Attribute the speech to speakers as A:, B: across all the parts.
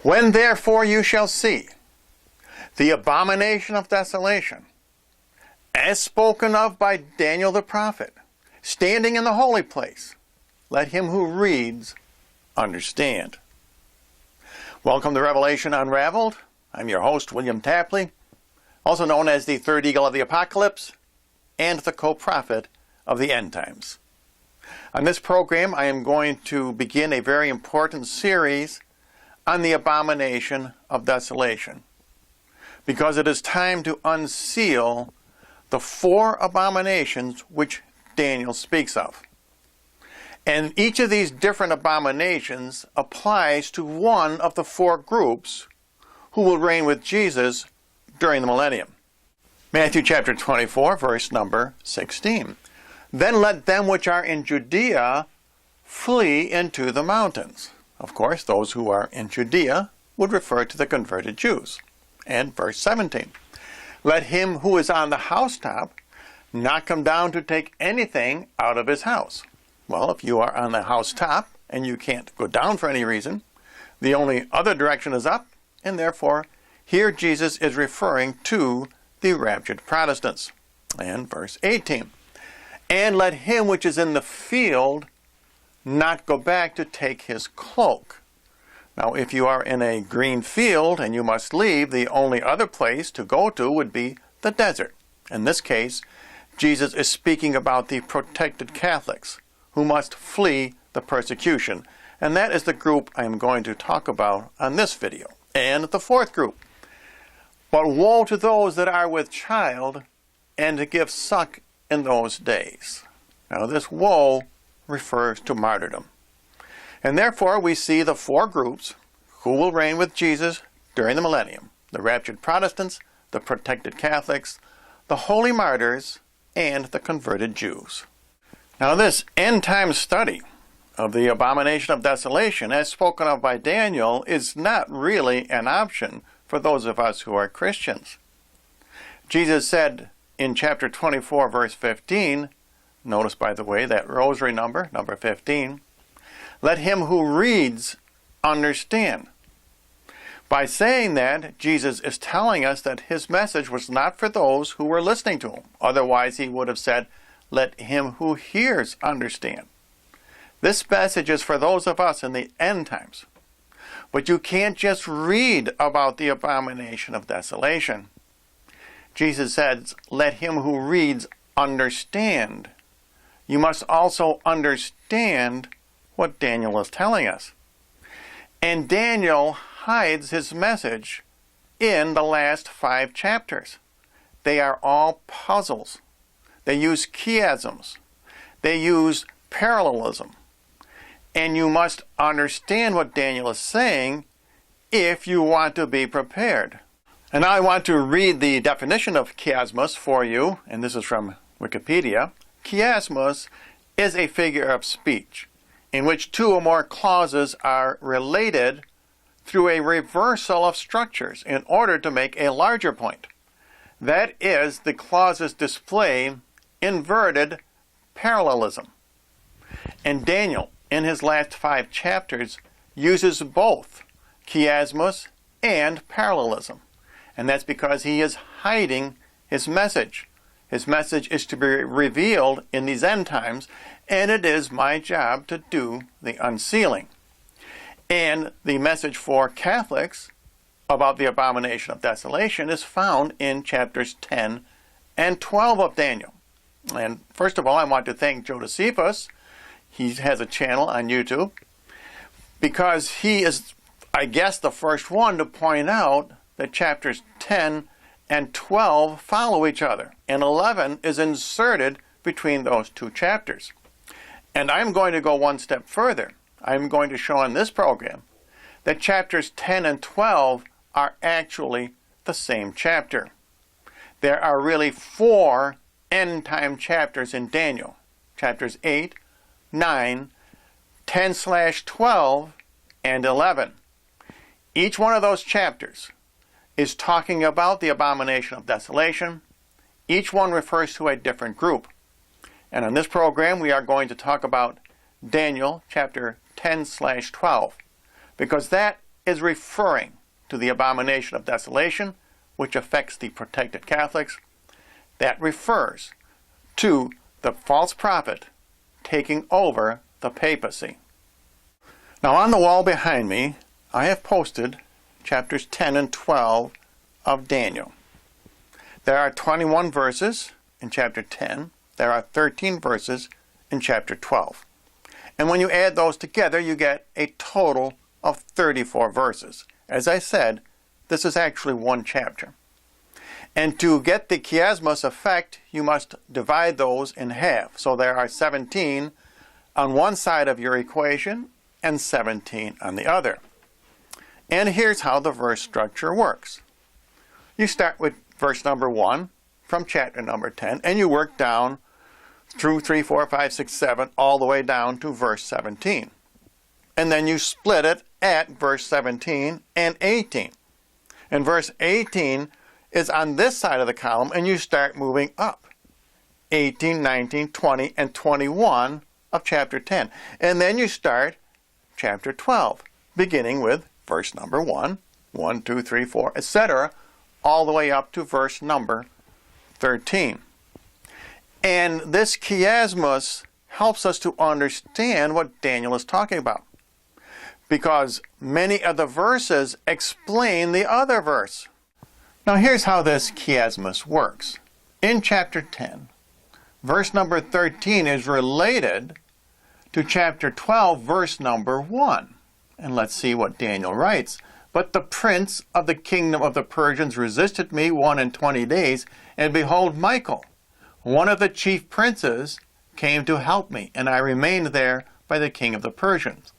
A: When therefore you shall see the abomination of desolation, as spoken of by Daniel the prophet, standing in the holy place, let him who reads understand. Welcome to Revelation Unraveled. I'm your host, William Tapley, also known as the third eagle of the apocalypse and the co-prophet of the end times. On this program, I am going to begin a very important series on the abomination of desolation, because it is time to unseal the four abominations which Daniel speaks of. And each of these different abominations applies to one of the four groups who will reign with Jesus during the millennium. Matthew chapter 24, verse number 16. Then let them which are in Judea flee into the mountains. Of course, those who are in Judea would refer to the converted Jews. And verse 17. Let him who is on the housetop not come down to take anything out of his house. Well, if you are on the housetop and you can't go down for any reason, the only other direction is up, and therefore here Jesus is referring to the raptured Protestants. And verse 18. And let him which is in the field not go back to take his cloak. Now, if you are in a green field and you must leave, the only other place to go to would be the desert. In this case, Jesus is speaking about the protected Catholics who must flee the persecution. And that is the group I am going to talk about on this video. And the fourth group. But woe to those that are with child and to give suck in those days. Now, this woe refers to martyrdom. And therefore, we see the four groups who will reign with Jesus during the millennium: the raptured Protestants, the protected Catholics, the holy martyrs, and the converted Jews. Now, this end-time study of the abomination of desolation, as spoken of by Daniel, is not really an option for those of us who are Christians. Jesus said in chapter 24, verse 15, notice, by the way, that rosary number 15, let him who reads understand. By saying that, Jesus is telling us that his message was not for those who were listening to him. Otherwise, he would have said, let him who hears understand. This message is for those of us in the end times. But you can't just read about the abomination of desolation. Jesus says, let him who reads understand. You must also understand what Daniel is telling us. And Daniel hides his message in the last 5 chapters. They are all puzzles. They use chiasms. They use parallelism. And you must understand what Daniel is saying if you want to be prepared. And now I want to read the definition of chiasmus for you, and this is from Wikipedia. Chiasmus is a figure of speech in which 2 or more clauses are related through a reversal of structures in order to make a larger point. That is, the clauses display inverted parallelism. And Daniel, in his last 5 chapters, uses both chiasmus and parallelism. And that's because he is hiding his message. His message is to be revealed in these end times, and it is my job to do the unsealing. And the message for Catholics about the abomination of desolation is found in chapters 10 and 12 of Daniel. And first of all, I want to thank Josephus. He has a channel on YouTube, because he is, I guess, the first one to point out that chapters 10 and 12 follow each other, and 11 is inserted between those 2 chapters. And I'm going to go one step further. I'm going to show on this program that chapters 10 and 12 are actually the same chapter. There are really 4 end-time chapters in Daniel. Chapters 8, 9, 10/12, and 11. Each one of those chapters is talking about the abomination of desolation. Each one refers to a different group. And on this program, we are going to talk about Daniel chapter 10/12, because that is referring to the abomination of desolation, which affects the protected Catholics. That refers to the false prophet taking over the papacy. Now on the wall behind me, I have posted chapters 10 and 12 of Daniel. There are 21 verses in chapter 10. There are 13 verses in chapter 12. And when you add those together, you get a total of 34 verses. As I said, this is actually one chapter. And to get the chiasmus effect, you must divide those in half. So there are 17 on one side of your equation and 17 on the other. And here's how the verse structure works. You start with verse number 1 from chapter number 10, and you work down through 3, 4, 5, 6, 7, all the way down to verse 17. And then you split it at verse 17 and 18. And verse 18 is on this side of the column, and you start moving up. 18, 19, 20, and 21 of chapter 10. And then you start chapter 12, beginning with verse number 1, 1, 2, 3, 4, etc., all the way up to verse number 13. And this chiasmus helps us to understand what Daniel is talking about, because many of the verses explain the other verse. Now here's how this chiasmus works. In chapter 10, verse number 13 is related to chapter 12, verse number 1. And let's see what Daniel writes. But the prince of the kingdom of the Persians resisted me 21 days, and behold, Michael, one of the chief princes, came to help me, and I remained there by the king of the Persians.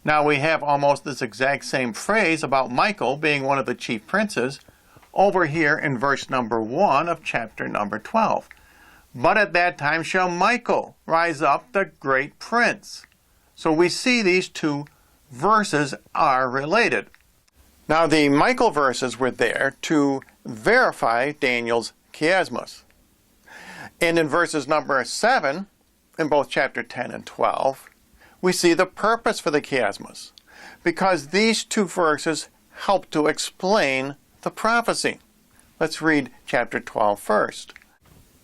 A: Now we have almost this exact same phrase about Michael being one of the chief princes over here in verse number 1 of chapter number 12. But at that time shall Michael rise up, the great prince. So we see these two verses are related. Now the Michael verses were there to verify Daniel's chiasmus. And in verses number 7, in both chapter 10 and 12, we see the purpose for the chiasmus, because these two verses help to explain the prophecy. Let's read chapter 12 first.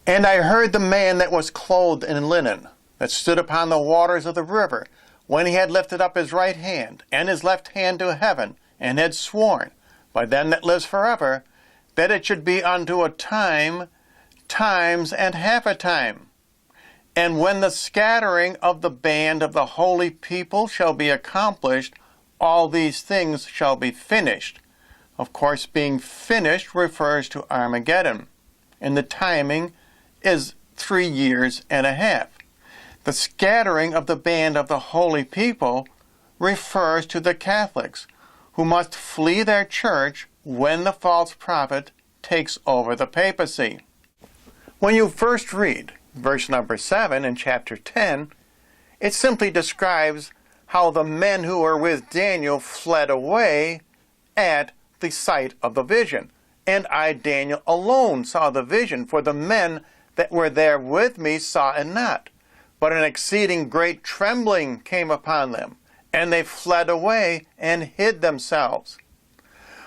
A: And I heard the man that was clothed in linen, that stood upon the waters of the river, when he had lifted up his right hand and his left hand to heaven, and had sworn by them that lives forever, that it should be unto a time, times, and half a time. And when the scattering of the band of the holy people shall be accomplished, all these things shall be finished. Of course, being finished refers to Armageddon, and the timing is 3 years and a half. The scattering of the band of the holy people refers to the Catholics, who must flee their church when the false prophet takes over the papacy. When you first read verse number 7 in chapter 10, it simply describes how the men who were with Daniel fled away at the sight of the vision. And I, Daniel, alone saw the vision, for the men that were there with me saw it not. But an exceeding great trembling came upon them, and they fled away and hid themselves.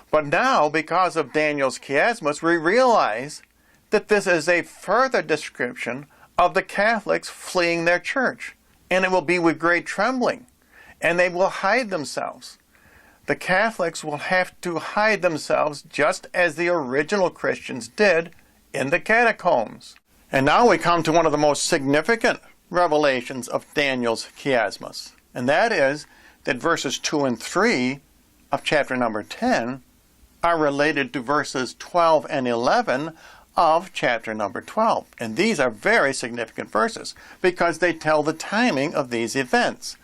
A: But now, because of Daniel's chiasmus, we realize that this is a further description of the Catholics fleeing their church. And it will be with great trembling, and they will hide themselves. The Catholics will have to hide themselves just as the original Christians did in the catacombs. And now we come to one of the most significant revelations of Daniel's chiasmus. And that is that verses 2 and 3 of chapter number 10 are related to verses 12 and 11 of chapter number 12. And these are very significant verses because they tell the timing of these events.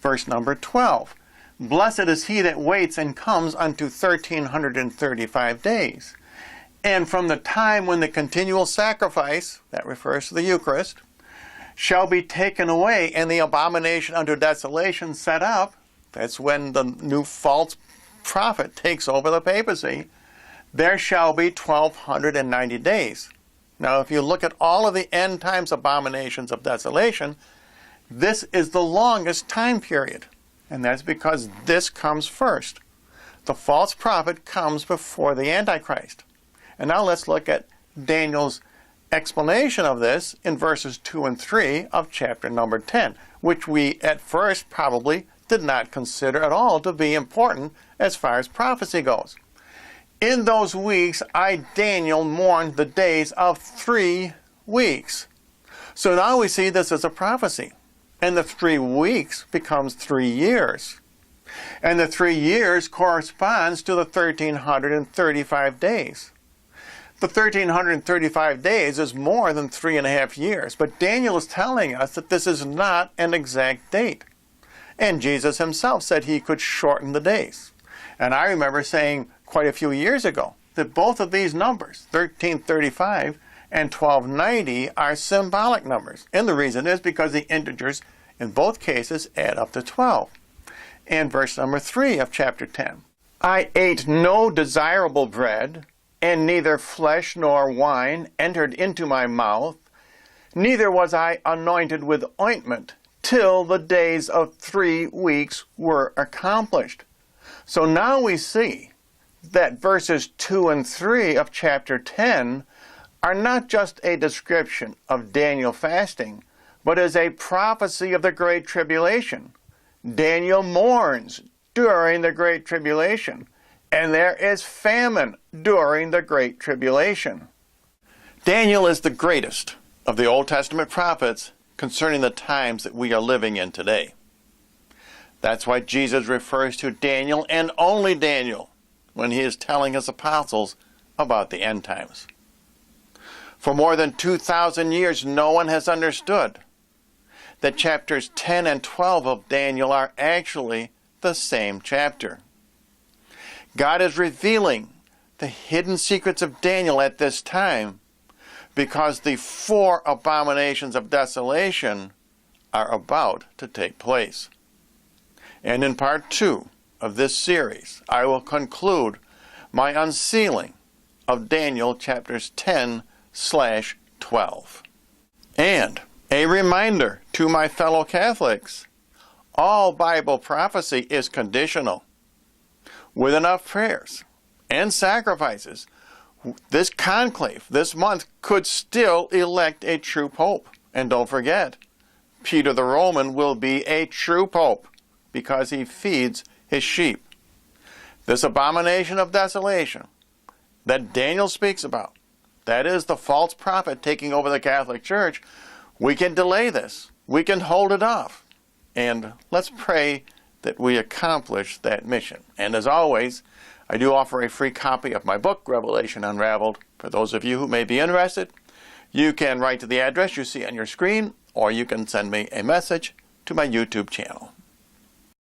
A: Verse number 12. Blessed is he that waits and comes unto 1335 days. And from the time when the continual sacrifice, that refers to the Eucharist, shall be taken away and the abomination unto desolation set up, that's when the new false prophet takes over the papacy, there shall be 1290 days. Now if you look at all of the end times abominations of desolation, this is the longest time period. And that's because this comes first. The false prophet comes before the Antichrist. And now let's look at Daniel's explanation of this in verses 2 and 3 of chapter number 10, which we at first probably did not consider at all to be important as far as prophecy goes. In those weeks, I, Daniel, mourned the days of 3 weeks. So now we see this as a prophecy. And the 3 weeks becomes 3 years. And the 3 years corresponds to the 1,335 days. The 1,335 days is more than 3.5 years. But Daniel is telling us that this is not an exact date. And Jesus himself said he could shorten the days. And I remember saying quite a few years ago that both of these numbers, 1335 and 1290, are symbolic numbers. And the reason is because the integers in both cases add up to 12. And verse number 3 of chapter 10. I ate no desirable bread, and neither flesh nor wine entered into my mouth, neither was I anointed with ointment, till the days of 3 weeks were accomplished. So now we see that verses 2 and 3 of chapter 10 are not just a description of Daniel fasting, but is a prophecy of the Great Tribulation. Daniel mourns during the Great Tribulation, and there is famine during the Great Tribulation. Daniel is the greatest of the Old Testament prophets concerning the times that we are living in today. That's why Jesus refers to Daniel and only Daniel when he is telling his apostles about the end times. For more than 2,000 years, no one has understood that chapters 10 and 12 of Daniel are actually the same chapter. God is revealing the hidden secrets of Daniel at this time because the 4 abominations of desolation are about to take place. And in part 2 of this series, I will conclude my unsealing of Daniel chapters 10/12. And a reminder to my fellow Catholics, all Bible prophecy is conditional. With enough prayers and sacrifices, this conclave, this month, could still elect a true pope. And don't forget, Peter the Roman will be a true pope because he feeds his sheep. This abomination of desolation that Daniel speaks about, that is the false prophet taking over the Catholic Church, we can delay this. We can hold it off. And let's pray that we accomplish that mission. And as always, I do offer a free copy of my book, Revelation Unraveled. For those of you who may be interested, you can write to the address you see on your screen, or you can send me a message to my YouTube channel.